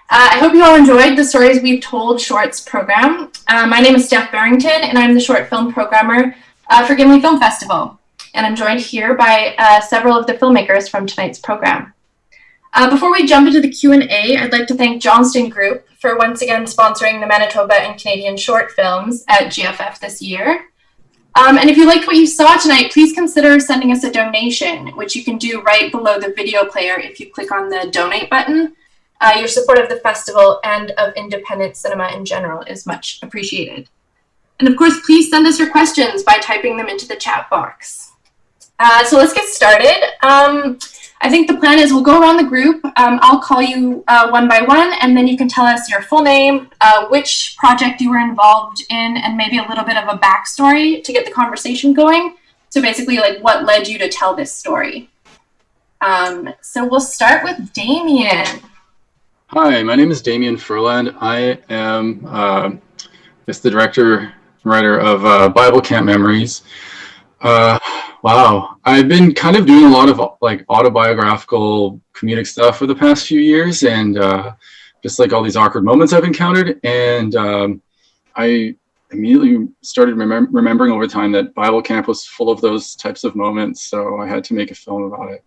I hope you all enjoyed the Stories We've Told Shorts program. My name is Steph Berrington, and I'm the short film programmer for Gimli Film Festival. And I'm joined here by several of the filmmakers from tonight's program. Before we jump into the Q&A, I'd like to thank Johnston Group for once again sponsoring the Manitoba and Canadian short films at GFF this year. And if you liked what you saw tonight, please consider sending us a donation, which you can do right below the video player if you click on the donate button. Your support of the festival and of independent cinema in general is much appreciated. And of course, please send us your questions by typing them into the chat box. So let's get started. I think the plan is we'll go around the group. I'll call you one by one, and then you can tell us your full name, which project you were involved in, and maybe a little bit of a backstory to get the conversation going. So basically, like, what led you to tell this story? So we'll start with Damien. Hi, my name is Damien Furland. I am the director, writer of Bible Camp Memories. Wow, I've been kind of doing a lot of like autobiographical comedic stuff for the past few years, and just like all these awkward moments I've encountered. And I immediately started remembering over time that Bible Camp was full of those types of moments, so I had to make a film about it.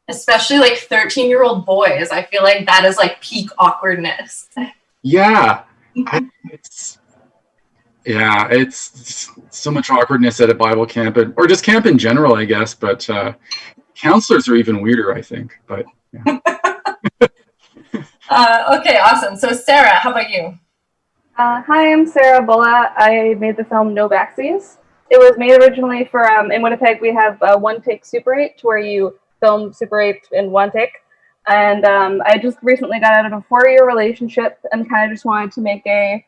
Especially like 13-year-old boys. I feel like that is like peak awkwardness. Yeah. It's so much awkwardness at a Bible camp, or just camp in general, I guess. But counselors are even weirder, I think. But yeah. Okay, awesome. So Sarah, how about you? Hi, I'm Sarah Bulla. I made the film No Backsies. It was made originally for, in Winnipeg, we have one-take Super 8, where you film Super 8 in one take. And I just recently got out of a 4-year relationship and kind of just wanted to make a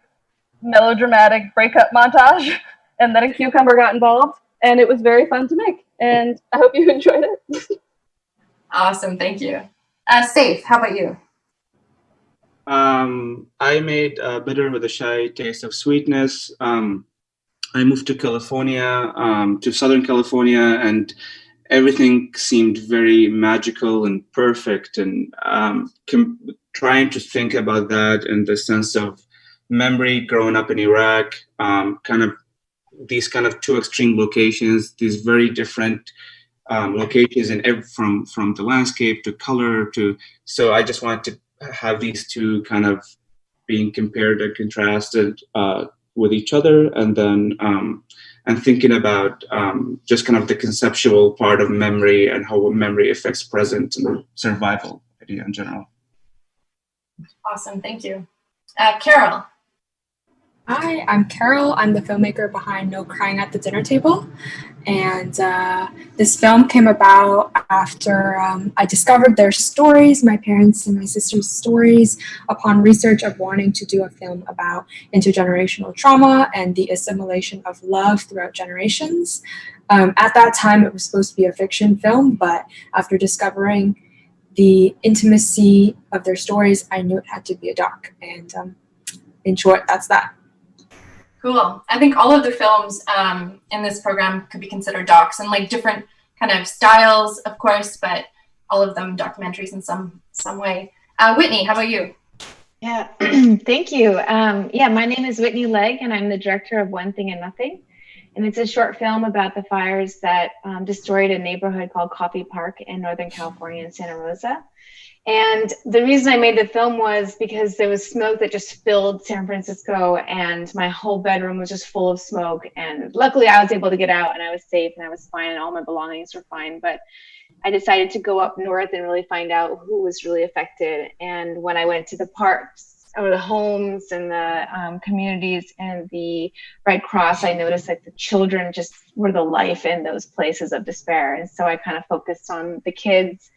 melodramatic breakup montage. And then a cucumber got involved, and it was very fun to make. And I hope you enjoyed it. Awesome, thank you. Steph, how about you? I made Bitter with a Shy Taste of Sweetness. I moved to California, to Southern California, and everything seemed very magical and perfect, and trying to think about that in the sense of memory growing up in Iraq, these kind of two extreme locations, these very different locations, and from the landscape to color so I just wanted to have these two kind of being compared and contrasted with each other, and then and thinking about just kind of the conceptual part of memory and how memory affects present and survival idea in general. Awesome, thank you. Carol. Hi, I'm Carol. I'm the filmmaker behind No Crying at the Dinner Table. And this film came about after I discovered their stories, my parents and my sister's stories, upon research of wanting to do a film about intergenerational trauma and the assimilation of love throughout generations. At that time, it was supposed to be a fiction film, but after discovering the intimacy of their stories, I knew it had to be a doc. And in short, that's that. Cool. I think all of the films in this program could be considered docs, and like different kind of styles, of course, but all of them documentaries in some way. Whitney, how about you? Yeah, thank you. My name is Whitney Legg, and I'm the director of One Thing and Nothing. And it's a short film about the fires that destroyed a neighborhood called Coffee Park in Northern California in Santa Rosa. And the reason I made the film was because there was smoke that just filled San Francisco, and my whole bedroom was just full of smoke. And luckily I was able to get out, and I was safe, and I was fine, and all my belongings were fine. But I decided to go up north and really find out who was really affected. And when I went to the parks or the homes and the communities and the Red Cross, I noticed that the children just were the life in those places of despair. And so I kind of focused on the kids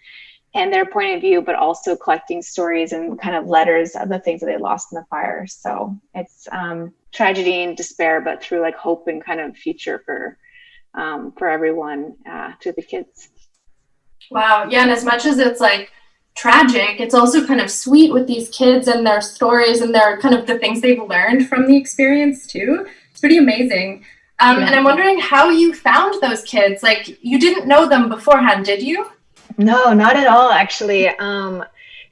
and their point of view, but also collecting stories and kind of letters of the things that they lost in the fire. So it's tragedy and despair, but through like hope and kind of future for everyone, to the kids. Wow. Yeah. And as much as it's like tragic, it's also kind of sweet with these kids and their stories and their kind of the things they've learned from the experience too. It's pretty amazing. And I'm wondering how you found those kids. Like, you didn't know them beforehand, did you? No, not at all, actually.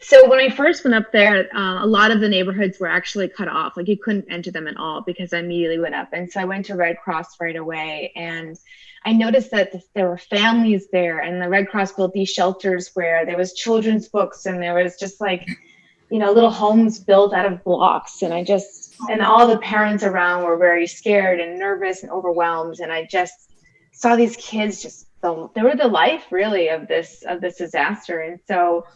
So when I first went up there, a lot of the neighborhoods were actually cut off. Like you couldn't enter them at all because I immediately went up. And so I went to Red Cross right away. And I noticed that there were families there, and the Red Cross built these shelters where there was children's books, and there was just like, you know, little homes built out of blocks. And and all the parents around were very scared and nervous and overwhelmed. And I just saw these kids they were the life really of this disaster. And so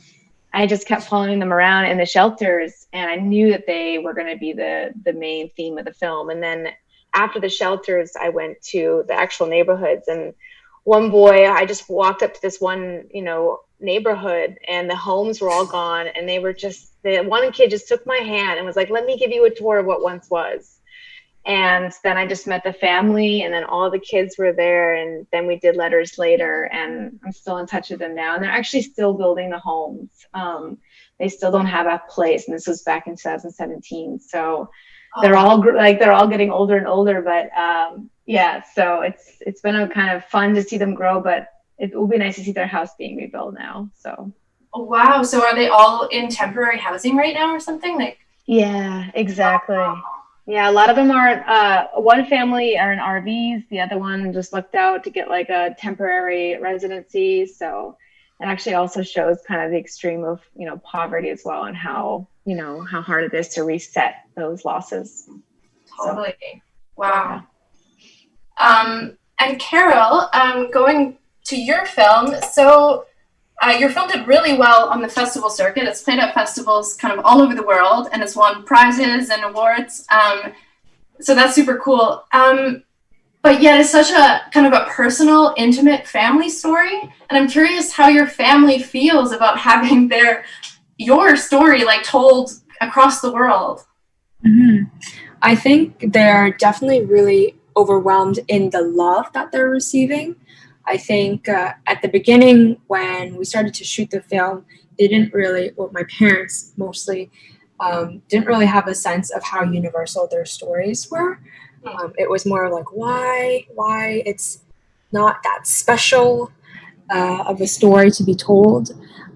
I just kept following them around in the shelters, and I knew that they were going to be the main theme of the film. And then after the shelters, I went to the actual neighborhoods, and one boy, I just walked up to this one, you know, neighborhood, and the homes were all gone, and they were the one kid just took my hand and was like, "Let me give you a tour of what once was." And then I just met the family, and then all the kids were there, and then we did letters later, and I'm still in touch with them now. And they're actually still building the homes. They still don't have a place, and this was back in 2017. So they're all getting older and older, but yeah. So it's been a kind of fun to see them grow, but it will be nice to see their house being rebuilt now. So. Oh, wow. So are they all in temporary housing right now or something? Like? Yeah, exactly. Yeah, a lot of them are, one family are in RVs. The other one just looked out to get like a temporary residency. So it actually also shows kind of the extreme of, you know, poverty as well, and how, you know, how hard it is to reset those losses. Totally. So, wow. Yeah. And Carol, going to your film, so your film did really well on the festival circuit. It's played at festivals kind of all over the world, and it's won prizes and awards. So that's super cool. But yet it's such a kind of a personal, intimate family story. And I'm curious how your family feels about having your story like told across the world. Mm-hmm. I think they're definitely really overwhelmed in the love that they're receiving. I think at the beginning, when we started to shoot the film, they didn't really, well, my parents mostly, didn't really have a sense of how universal their stories were. It was more like, why it's not that special of a story to be told.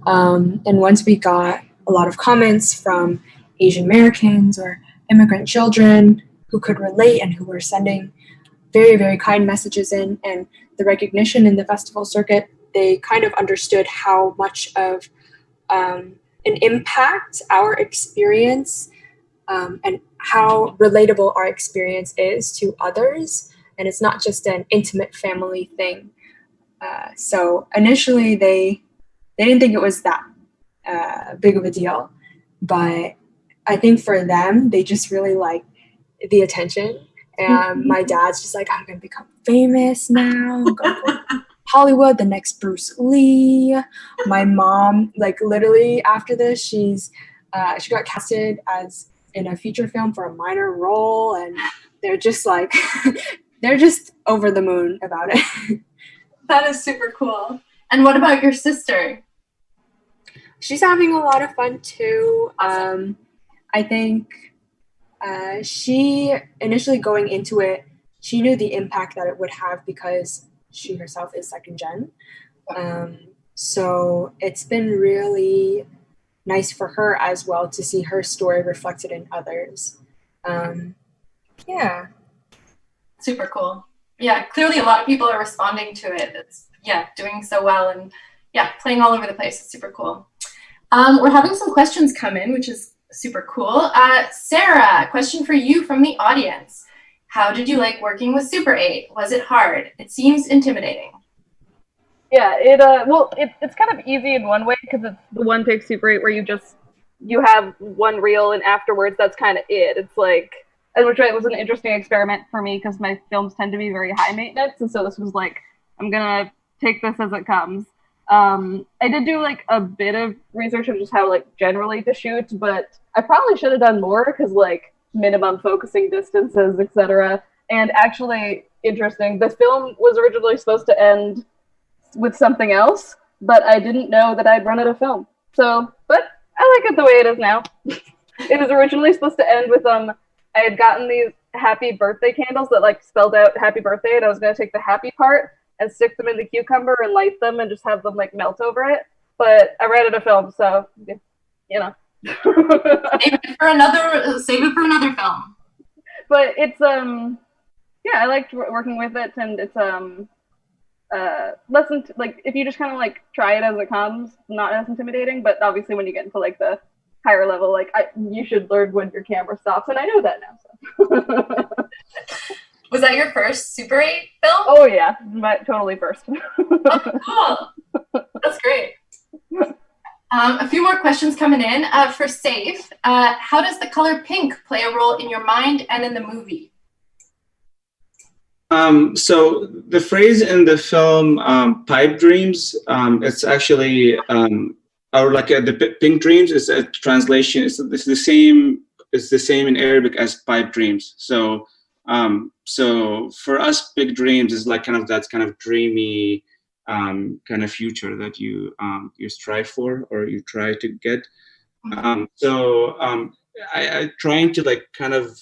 And once we got a lot of comments from Asian Americans or immigrant children who could relate and who were sending very, very kind messages in, and the recognition in the festival circuit, they kind of understood how much of an impact our experience and how relatable our experience is to others. And it's not just an intimate family thing. So initially they didn't think it was that big of a deal, but I think for them, they just really like the attention. And my dad's just like, I'm going to become famous now. I'm going to go to Hollywood, the next Bruce Lee. My mom, like literally after this, she got casted in a feature film for a minor role. And they're just like, they're just over the moon about it. That is super cool. And what about your sister? She's having a lot of fun too. Awesome. I think she initially going into it, she knew the impact that it would have because she herself is second gen. So it's been really nice for her as well to see her story reflected in others. Yeah. Super cool. Yeah, clearly a lot of people are responding to it. It's, doing so well and, playing all over the place. It's super cool. We're having some questions come in, which is super cool. Sarah, question for you from the audience. How did you like working with Super 8? Was it hard? It seems intimidating. Yeah, it's kind of easy in one way because it's the one take Super 8 where you have one reel and afterwards that's kind of it. It's like, which was an interesting experiment for me because my films tend to be very high maintenance, and so this was like, I'm gonna take this as it comes. I did do like a bit of research of just how like generally to shoot, but I probably should have done more because like minimum focusing distances, etc. And actually, interesting, the film was originally supposed to end with something else, but I didn't know that I'd run out of film. So, but I like it the way it is now. It was originally supposed to end with I had gotten these happy birthday candles that like spelled out happy birthday, and I was going to take the happy part and stick them in the cucumber and light them and just have them like melt over it. But I ran out of film, so you know. Save it for another film. But it's yeah, I liked working with it, and it's less like if you just kind of like try it as it comes, not as intimidating. But obviously, when you get into like the higher level, like you should learn when your camera stops, and I know that now. So. Was that your first Super 8 film? Oh yeah, totally first. Oh, cool. That's great. A few more questions coming in. For Safe, how does the color pink play a role in your mind and in the movie? So the phrase in the film "pipe dreams," it's actually or like the pink dreams is a translation. It's the same. It's the same in Arabic as pipe dreams. So so for us, big dreams is like kind of that kind of dreamy kind of future that you strive for or you try to get. I trying to like kind of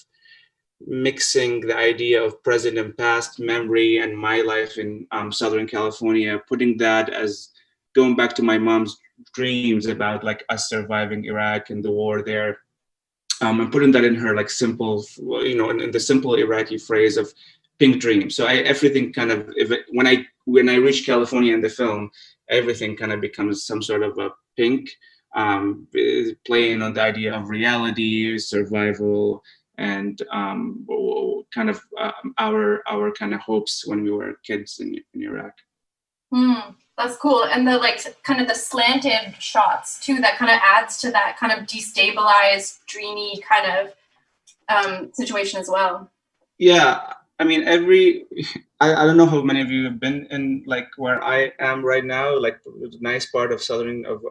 mixing the idea of present and past memory and my life in Southern California, putting that as going back to my mom's dreams about like us surviving Iraq and the war there. And putting that in her like simple, in the simple Iraqi phrase of pink dream. So everything kind of, when I reach California in the film, everything kind of becomes some sort of a pink, playing on the idea of reality, survival, and kind of our kind of hopes when we were kids in Iraq. That's cool. And the like kind of the slanted shots too, that kind of adds to that kind of destabilized, dreamy kind of situation as well. Yeah, I mean, I don't know how many of you have been in like where I am right now, like the nice part of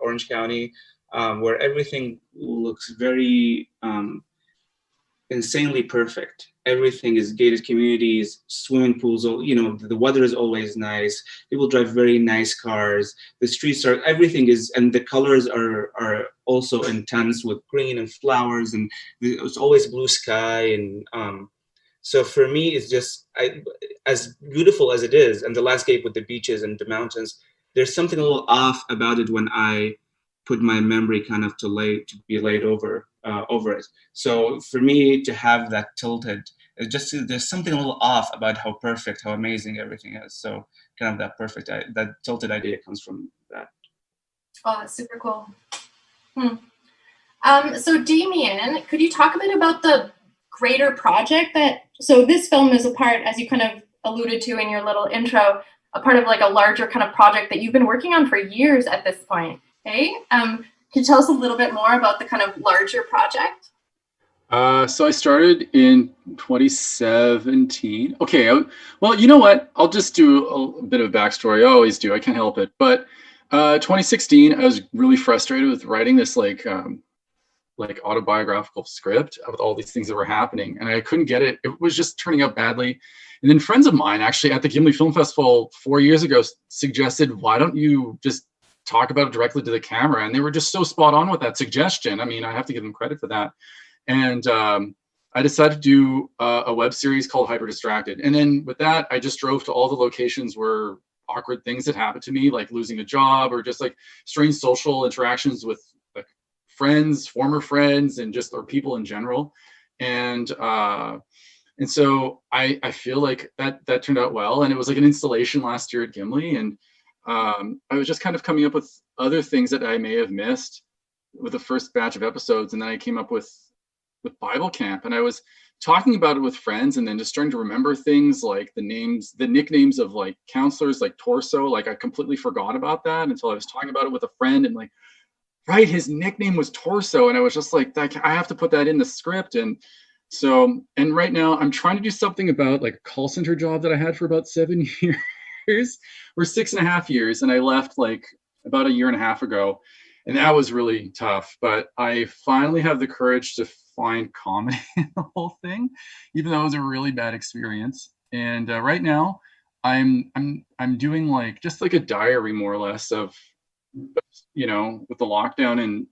Orange County, where everything looks very insanely perfect. Everything is gated communities, swimming pools. The weather is always nice. People drive very nice cars. The streets are, everything is, and the colors are also intense with green and flowers, and it's always blue sky. And so for me, it's just as beautiful as it is, and the landscape with the beaches and the mountains. There's something a little off about it when I put my memory kind of to be laid over it. So for me to have that tilted, there's something a little off about how perfect, how amazing everything is. So kind of that tilted idea comes from that. Oh, that's super cool. So Damien, could you talk a bit about the greater project so this film is a part, as you kind of alluded to in your little intro, a part of like a larger kind of project that you've been working on for years at this point. Okay. Can you tell us a little bit more about the kind of larger project? So I started in 2017. Okay, well, you know what? I'll just do a bit of backstory. I always do. I can't help it. But 2016, I was really frustrated with writing this like autobiographical script with all these things that were happening, and I couldn't get it. It was just turning out badly. And then friends of mine actually at the Gimli Film Festival 4 years ago suggested, why don't you just talk about it directly to the camera? And they were just so spot on with that suggestion. I mean, I have to give them credit for that. And I decided to do a web series called Hyper Distracted. And then with that, I just drove to all the locations where awkward things had happened to me, like losing a job or just like strange social interactions with like friends, former friends, and just or people in general. And so I feel like that turned out well. And it was like an installation last year at Gimli. And I was just kind of coming up with other things that I may have missed with the first batch of episodes. And then I came up with Bible Camp, and I was talking about it with friends, and then just starting to remember things like the nicknames of like counselors, like Torso. Like I completely forgot about that until I was talking about it with a friend, and like, right, his nickname was Torso, and I was just like, I have to put that in the script. And so, and right now I'm trying to do something about like a call center job that I had for about 7 years or 6.5 years, and I left like about 1.5 years ago, and that was really tough. But I finally have the courage to find comedy in the whole thing, even though it was a really bad experience. And right now I'm doing like just like a diary more or less of, with the lockdown and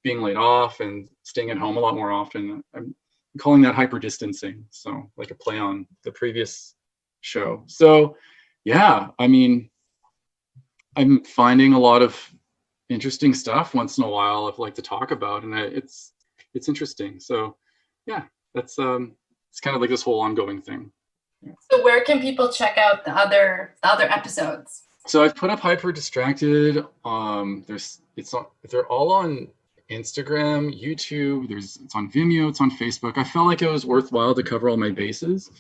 being laid off and staying at home a lot more often. I'm calling that hyper distancing, so like a play on the previous show. So yeah, I mean, I'm finding a lot of interesting stuff once in a while of like to talk about, and it's interesting. So yeah, that's it's kind of like this whole ongoing thing. So where can people check out the other episodes? So I've put up Hyper Distracted. They're all on Instagram, YouTube. It's on Vimeo. It's on Facebook. I felt like it was worthwhile to cover all my bases.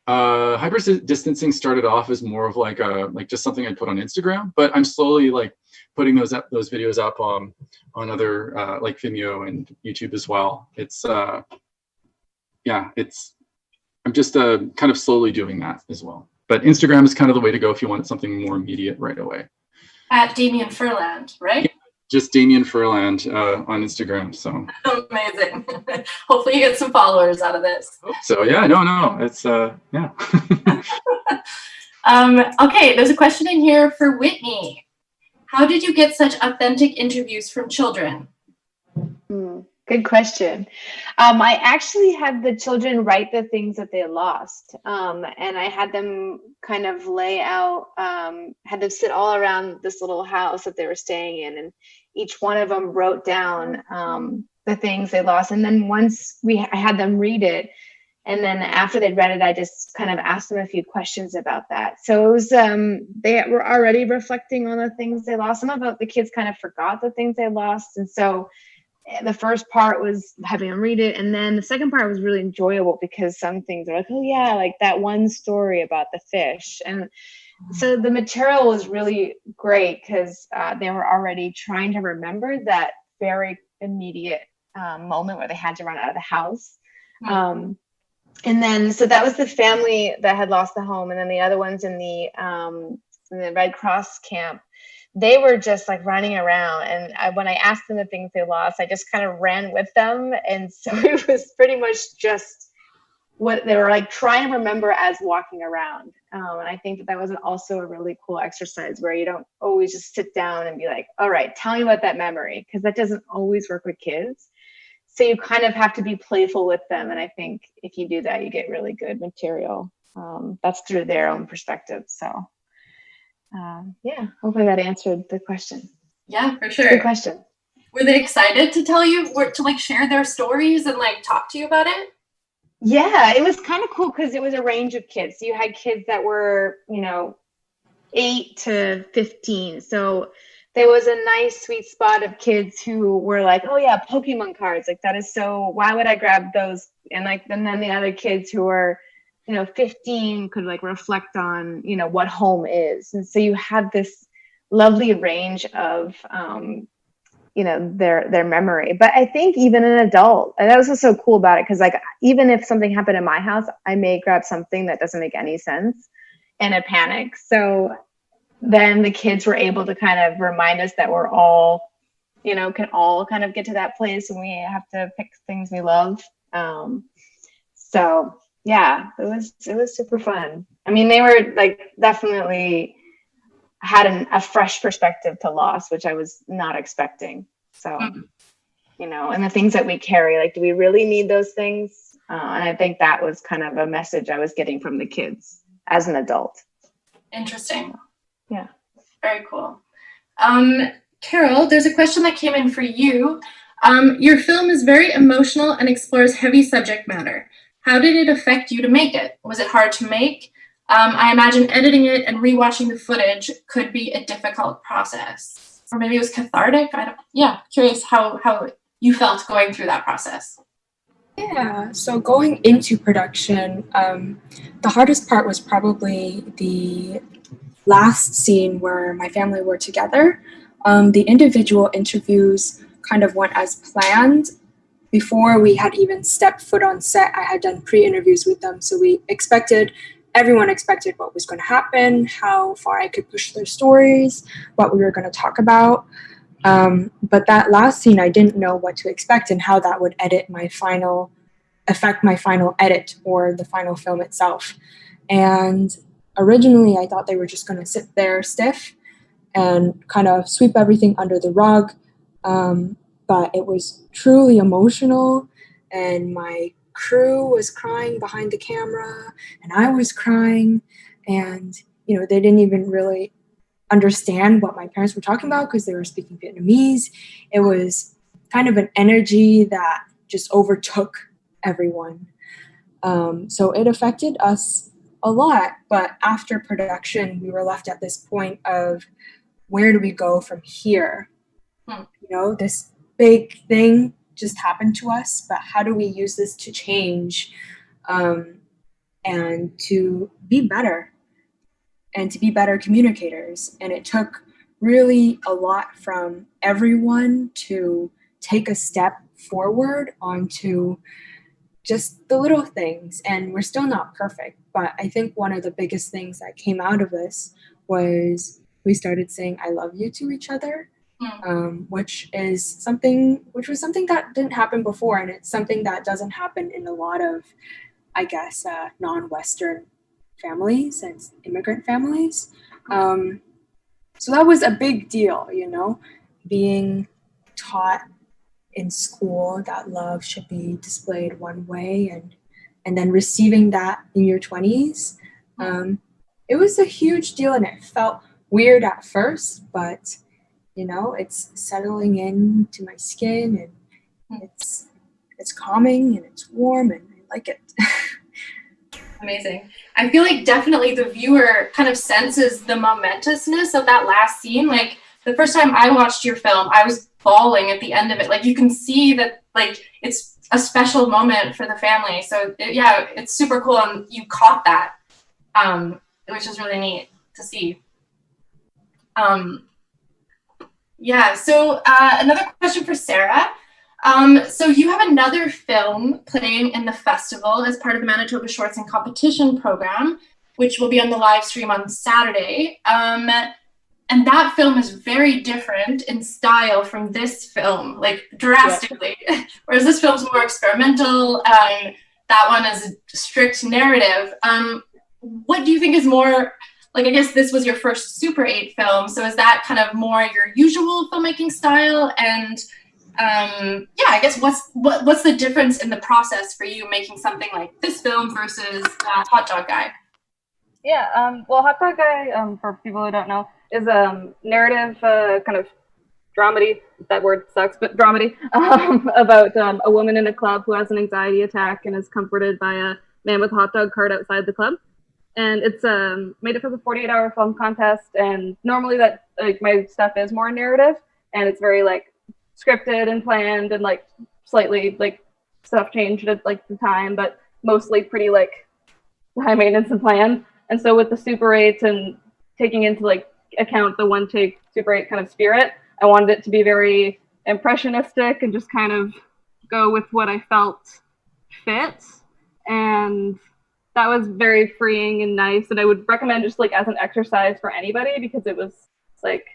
Hyper Distancing started off as more of like just something I put on Instagram, but I'm slowly like putting those videos up on other like Vimeo and YouTube as well. I'm just kind of slowly doing that as well. But Instagram is kind of the way to go if you want something more immediate right away. At Damien Furland, right? Yeah, just Damien Furland on Instagram. So amazing. Hopefully you get some followers out of this. So yeah, no, it's yeah. Okay, there's a question in here for Whitney. How did you get such authentic interviews from children? Good question. I actually had the children write the things that they lost, and I had them kind of lay out, had them sit all around this little house that they were staying in, and each one of them wrote down the things they lost. And then once I had them read it, and then after they'd read it, I just kind of asked them a few questions about that. So it was, they were already reflecting on the things they lost. Some of the kids kind of forgot the things they lost, and so the first part was having them read it, and then the second part was really enjoyable because some things are like, oh yeah, like that one story about the fish. And so the material was really great because they were already trying to remember that very immediate moment where they had to run out of the house. And then, so that was the family that had lost the home, and then the other ones in the Red Cross camp, they were just like running around, and when I asked them the things they lost, I just kind of ran with them. And so it was pretty much just what they were like trying to remember as walking around. And I think that was also a really cool exercise where you don't always just sit down and be like, all right, tell me about that memory, because that doesn't always work with kids. So you kind of have to be playful with them. And I think if you do that, you get really good material. That's through their own perspective. So yeah, hopefully that answered the question. Yeah, for sure. Good question. Were they excited to tell you, to like share their stories and like talk to you about it? Yeah, it was kind of cool because it was a range of kids. So you had kids that were, 8 to 15. So there was a nice sweet spot of kids who were like, oh yeah, Pokemon cards. Like that is so, why would I grab those? And then the other kids who were 15 could like reflect on, what home is. And so you had this lovely range of, their memory. But I think even an adult, and that was what's so cool about it, because like, even if something happened in my house, I may grab something that doesn't make any sense in a panic. So then the kids were able to kind of remind us that we're all, can all kind of get to that place when we have to pick things we love. So yeah, it was super fun. I mean, they were like definitely had a fresh perspective to loss, which I was not expecting. So, and the things that we carry, like, do we really need those things? And I think that was kind of a message I was getting from the kids as an adult. Interesting. Yeah. Very cool. Carol, there's a question that came in for you. Your film is very emotional and explores heavy subject matter. How did it affect you to make it? Was it hard to make? I imagine editing it and rewatching the footage could be a difficult process. Or maybe it was cathartic. Curious how you felt going through that process. Yeah, so going into production, the hardest part was probably the last scene where my family were together. The individual interviews kind of went as planned. Before we had even stepped foot on set, I had done pre-interviews with them. So everyone expected what was going to happen, how far I could push their stories, what we were going to talk about. But that last scene, I didn't know what to expect and how that would affect my final edit or the final film itself. And originally, I thought they were just going to sit there stiff and kind of sweep everything under the rug. But it was truly emotional, and my crew was crying behind the camera, and I was crying, and they didn't even really understand what my parents were talking about because they were speaking Vietnamese. It was kind of an energy that just overtook everyone. So it affected us a lot. But after production, we were left at this point of where do we go from here? You know, this big thing just happened to us, but how do we use this to change and to be better and to be better communicators? And it took really a lot from everyone to take a step forward onto just the little things. And we're still not perfect, but I think one of the biggest things that came out of this was we started saying I love you to each other, which was something that didn't happen before, and it's something that doesn't happen in a lot of, I guess, non-Western families and immigrant families. So that was a big deal, you know, being taught in school that love should be displayed one way, and then receiving that in your 20s. It was a huge deal, and it felt weird at first, but you know, it's settling into my skin, and it's calming and it's warm, and I like it. Amazing. I feel like definitely the viewer kind of senses the momentousness of that last scene. Like the first time I watched your film, I was bawling at the end of it. Like you can see that like it's a special moment for the family. So yeah, it's super cool, and you caught that, which is really neat to see. Yeah, so another question for Sarah. So you have another film playing in the festival as part of the Manitoba Shorts and Competition program, which will be on the live stream on Saturday. And that film is very different in style from this film, like drastically. Yeah. Whereas this film's more experimental, that one is a strict narrative. What do you think is more, like, I guess this was your first Super 8 film, so is that kind of more your usual filmmaking style? And yeah, I guess what's the difference in the process for you making something like this film versus Hot Dog Guy? Yeah, well, Hot Dog Guy, for people who don't know, is a narrative kind of dramedy. That word sucks, but dramedy about a woman in a club who has an anxiety attack and is comforted by a man with a hot dog cart outside the club. And it's made it for the 48-hour film contest. And normally that like my stuff is more narrative, and it's very like scripted and planned, and like slightly like stuff changed at like the time, but mostly pretty like high maintenance and planned. And so with the Super 8 and taking into like account the one take Super 8 kind of spirit, I wanted it to be very impressionistic and just kind of go with what I felt fit. And that was very freeing and nice, and I would recommend just like as an exercise for anybody, because it was like,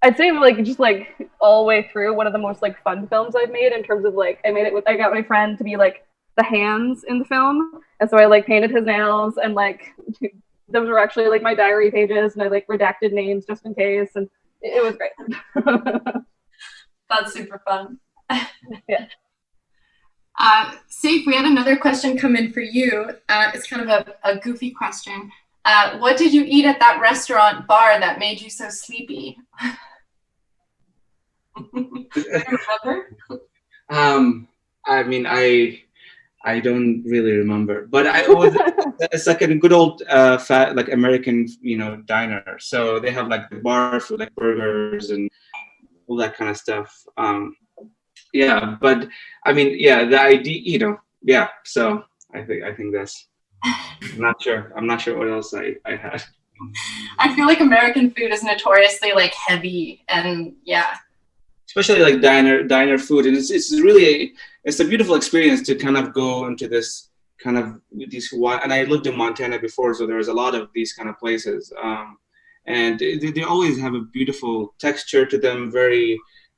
I'd say like just like all the way through one of the most like fun films I've made, in terms of like I got my friend to be like the hands in the film, and so I like painted his nails, and like those were actually like my diary pages, and I like redacted names just in case, and it was great. That's super fun. Yeah. Saif, we had another question come in for you. It's kind of a goofy question. What did you eat at that restaurant bar that made you so sleepy? Do you remember? I mean, I don't really remember, but it's like a good old fat like American, you know, diner. So they have like the bar food, like burgers and all that kind of stuff. Yeah, but I mean, yeah, the idea, you know, yeah. So I think that's. I'm not sure what else I had. I feel like American food is notoriously like heavy, and yeah. Especially like diner food, and it's really it's a beautiful experience to kind of go into this kind of these. And I lived in Montana before, so there was a lot of these kind of places, and they always have a beautiful texture to them.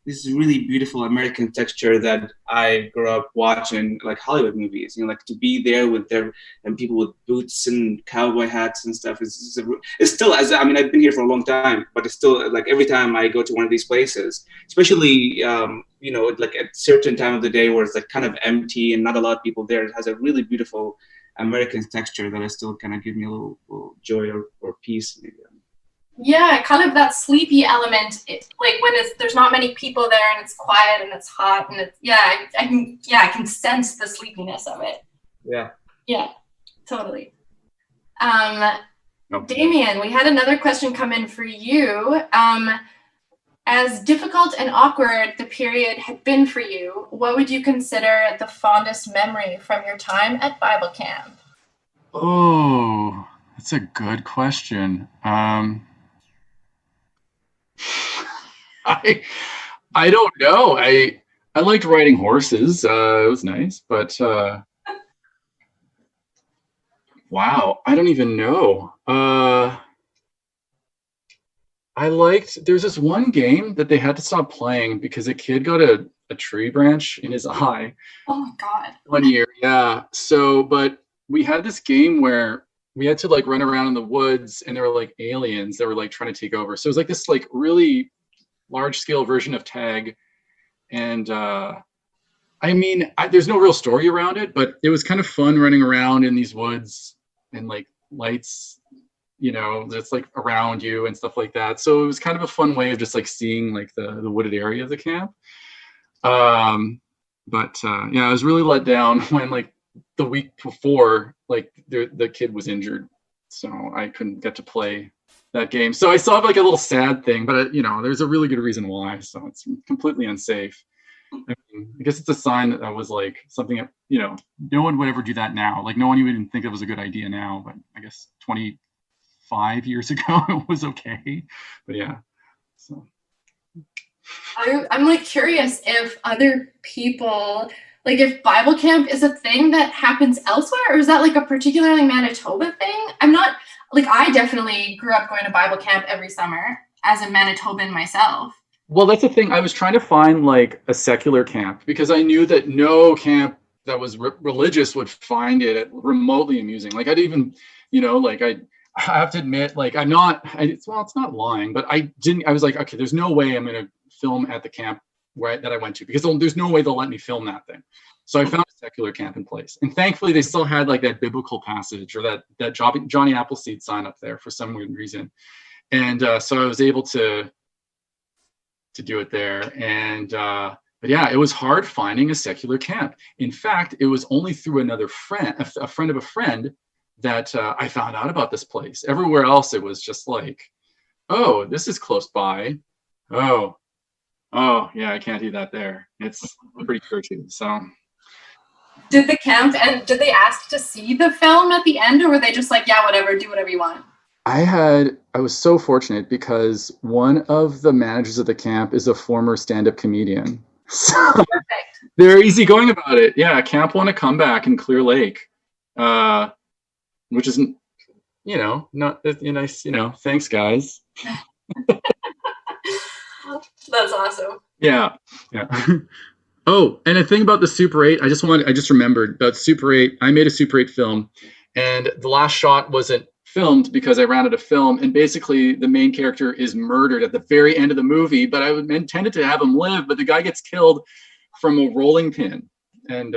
This is really beautiful American texture that I grew up watching, like Hollywood movies. You know, like to be there with them and people with boots and cowboy hats and stuff. It's still, as I mean, I've been here for a long time, but it's still like every time I go to one of these places, especially you know, like at certain time of the day where it's like kind of empty and not a lot of people there, it has a really beautiful American texture that I still kind of give me a little joy or peace maybe. Yeah, kind of that sleepy element, like when there's not many people there and it's quiet and it's hot and it's I can sense the sleepiness of it. Yeah, totally. Damien, we had another question come in for you. As difficult and awkward the period had been for you, what would you consider the fondest memory from your time at Bible camp? Oh, that's a good question. I don't know. I liked riding horses. It was nice, but wow, I don't even know. There's this one game that they had to stop playing because a kid got a tree branch in his eye. Oh my God. One year, yeah. So, but we had this game where we had to like run around in the woods and there were like aliens that were like trying to take over. So it was like this like really large scale version of tag. And I mean, there's no real story around it, but it was kind of fun running around in these woods and like lights, that's like around you and stuff like that. So it was kind of a fun way of just like seeing like the wooded area of the camp. But I was really let down when like the week before, like the kid was injured, so I couldn't get to play that game. So I saw like a little sad thing, but there's a really good reason why. So it's completely unsafe. I guess it's a sign that was like something that, no one would ever do that now. Like no one even think it was a good idea now, but I guess 25 years ago it was okay. But yeah, so. I'm like curious if other people, like if Bible camp is a thing that happens elsewhere, or is that like a particularly Manitoba thing? I'm not, like I definitely grew up going to Bible camp every summer as a Manitoban myself. Well, that's the thing. I was trying to find like a secular camp because I knew that no camp that was religious would find it remotely amusing. Like I'd even, I have to admit, like it's not lying, but I was like, okay, there's no way I'm going to film at the camp that I went to because there's no way they'll let me film that thing. So I found a secular camp in place. And thankfully they still had like that biblical passage or that Johnny Appleseed sign up there for some weird reason. And so I was able to do it there. And but yeah, it was hard finding a secular camp. In fact, it was only through another friend, a friend of a friend, that I found out about this place. Everywhere else, it was just like, oh, this is close by. Oh, yeah, I can't do that there. It's pretty churchy. So, did the camp and did they ask to see the film at the end, or were they just like, yeah, whatever, do whatever you want? I was so fortunate because one of the managers of the camp is a former stand-up comedian. So perfect. They're easygoing about it. Yeah, camp won a comeback in Clear Lake, which isn't, not nice. Thanks, guys. That's awesome. Yeah. Oh, and a thing about the Super 8, I just remembered about Super 8. I made a Super 8 film, and the last shot wasn't filmed because I ran out of film, and basically the main character is murdered at the very end of the movie, but I intended to have him live, but the guy gets killed from a rolling pin, and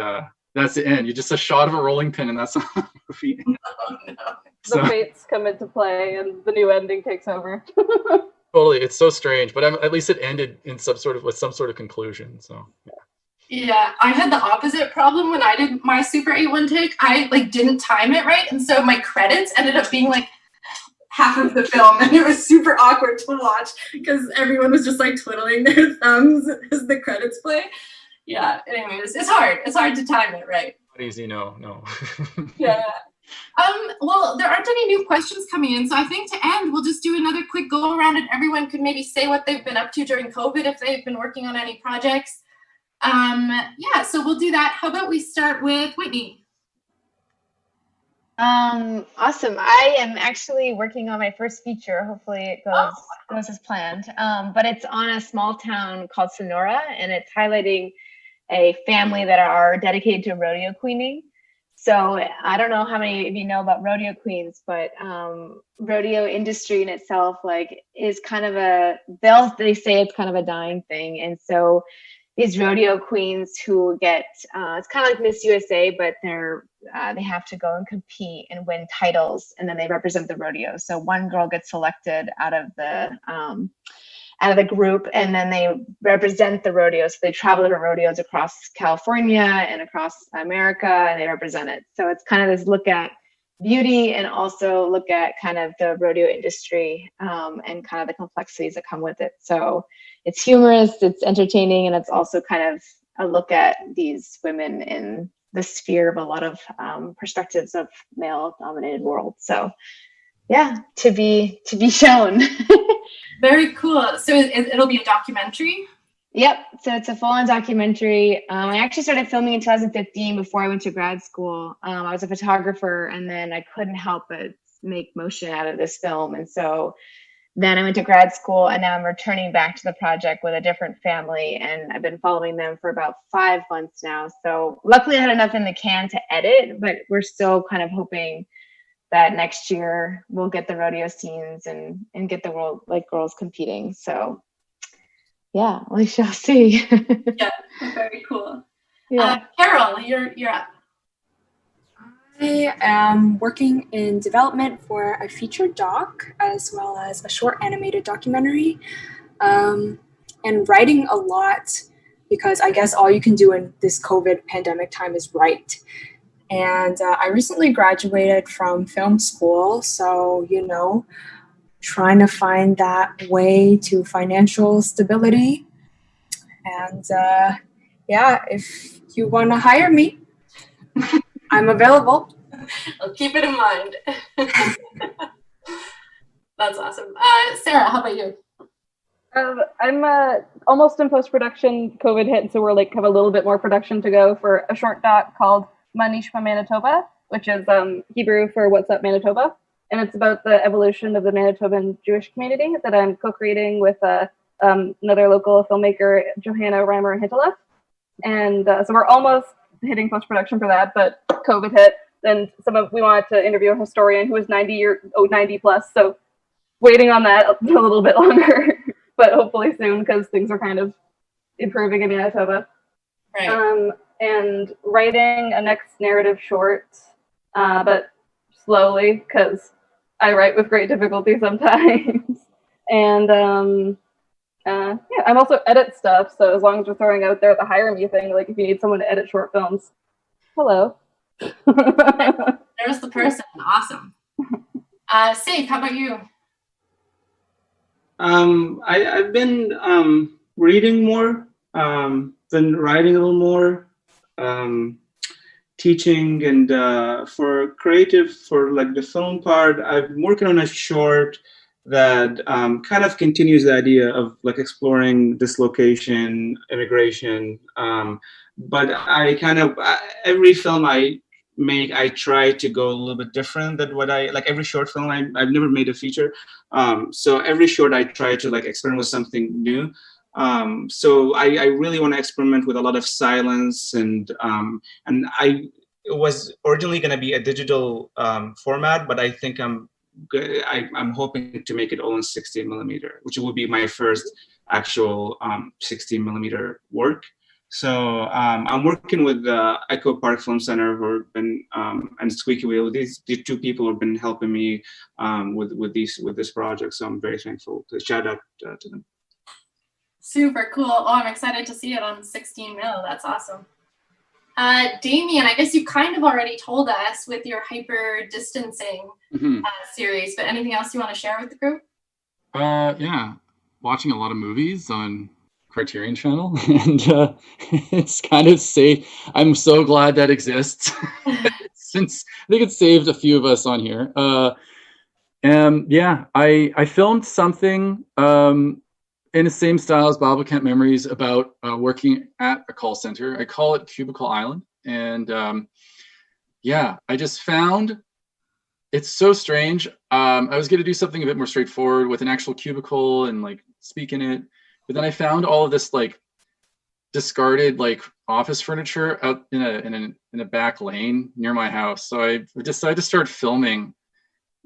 that's the end. You just a shot of a rolling pin, and that's the movie. Oh, no. So, the fates come into play and the new ending takes over. Totally, it's so strange, but at least it ended in some sort of conclusion. So yeah, I had the opposite problem when I did my Super 8 one take. I didn't time it right, and so my credits ended up being like half of the film, and it was super awkward to watch because everyone was just like twiddling their thumbs as the credits play. Yeah, anyways, it's hard to time it right. Not easy, no. Yeah. Well, there aren't any new questions coming in, so I think to end, we'll just do another quick go around, and everyone could maybe say what they've been up to during COVID, if they've been working on any projects. So we'll do that. How about we start with Whitney? Awesome. I am actually working on my first feature. Hopefully it goes as planned. But it's on a small town called Sonora, and it's highlighting a family that are dedicated to rodeo queening. So I don't know how many of you know about rodeo queens, but rodeo industry in itself is kind of they say it's kind of a dying thing. And so these rodeo queens who get it's kind of like Miss USA, but they have to go and compete and win titles, and then they represent the rodeo. So one girl gets selected out of the group, and then they represent the rodeo. So they travel to rodeos across California and across America, and they represent it. So it's kind of this look at beauty and also look at kind of the rodeo industry and kind of the complexities that come with it. So it's humorous, it's entertaining, and it's also kind of a look at these women in the sphere of a lot of perspectives of male-dominated world. So yeah, to be shown. Very cool. So it'll be a documentary? Yep. So it's a full-on documentary. I actually started filming in 2015 before I went to grad school. I was a photographer, and then I couldn't help but make motion out of this film. And so then I went to grad school, and now I'm returning back to the project with a different family, and I've been following them for about 5 months now. So luckily I had enough in the can to edit, but we're still kind of hoping that next year we'll get the rodeo scenes and get the world like girls competing. So yeah, we shall see. Yeah, very cool. Yeah. Carol, you're up. I am working in development for a feature doc as well as a short animated documentary, and writing a lot because I guess all you can do in this COVID pandemic time is write. And I recently graduated from film school, so, trying to find that way to financial stability. And if you want to hire me, I'm available. I'll keep it in mind. That's awesome. Sarah, how about you? I'm almost in post-production. COVID hit, so we're have a little bit more production to go for a short doc called Manishma Manitoba, which is Hebrew for What's Up Manitoba. And it's about the evolution of the Manitoban Jewish community that I'm co-creating with another local filmmaker, Johanna Reimer-Hintelef. And so we're almost hitting post-production for that, but COVID hit, and we wanted to interview a historian who was 90 plus, so waiting on that a little bit longer, but hopefully soon because things are kind of improving in Manitoba. Right. And writing a next narrative short, but slowly because I write with great difficulty sometimes. And I'm also edit stuff, so as long as we're throwing out there the hire me thing, if you need someone to edit short films, hello. There's the person. Awesome. Safe, how about you? I've been reading more, been writing a little more, teaching, and for creative, for the film part, I'm working on a short that kind of continues the idea of exploring dislocation, immigration. But I every film I make, I try to go a little bit different than what every short film, I've never made a feature. So every short I try to experiment with something new. So I really want to experiment with a lot of silence, and it was originally going to be a digital format, but I think I'm hoping to make it all in 16 millimeter, which will be my first actual 16 millimeter work. So I'm working with Echo Park Film Center, who have been and Squeaky Wheel. These two people have been helping me with this project. So I'm very thankful. Shout out to them. Super cool. Oh, I'm excited to see it on 16 mil. That's awesome. Damien, I guess you kind of already told us with your hyper distancing series, but anything else you want to share with the group? Yeah, watching a lot of movies on Criterion Channel, and it's kind of safe. I'm so glad that exists, since I think it saved a few of us on here. Yeah, I filmed something in the same style as Bob Kent Memories about working at a call center. I call it Cubicle Island. And yeah, I just found it's so strange. I was going to do something a bit more straightforward with an actual cubicle and speak in it. But then I found all of this discarded office furniture out in a back lane near my house. So I decided to start filming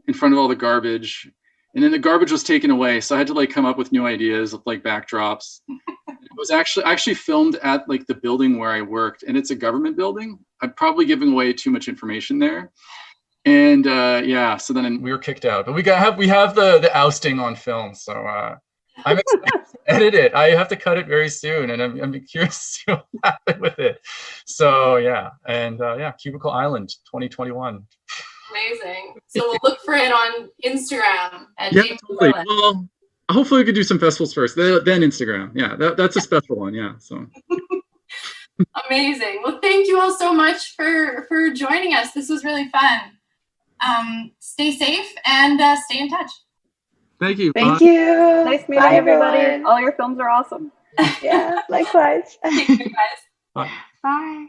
in front of all the garbage. and then the garbage was taken away. So I had to like come up with new ideas of like backdrops. It was I actually filmed at like the building where I worked, and it's a government building. I'm probably giving away too much information there. And yeah, so then we were kicked out. But we have the ousting on film, so I'm excited to edit it. I have to cut it very soon, and I'm curious to see what happened with it. So yeah, and yeah, Cubicle Island 2021. Amazing. So we'll look for it on Instagram at Yeah, James totally. Gorlin. Well, hopefully we could do some festivals first, then Instagram. Yeah, that's a special one. Yeah, so. Amazing. Well, thank you all so much for joining us. This was really fun. Stay safe and stay in touch. Thank you. Thank Bye. you. Nice meeting Bye, everybody. everyone. All your films are awesome. Yeah, likewise. Thank you, guys. Bye. Bye.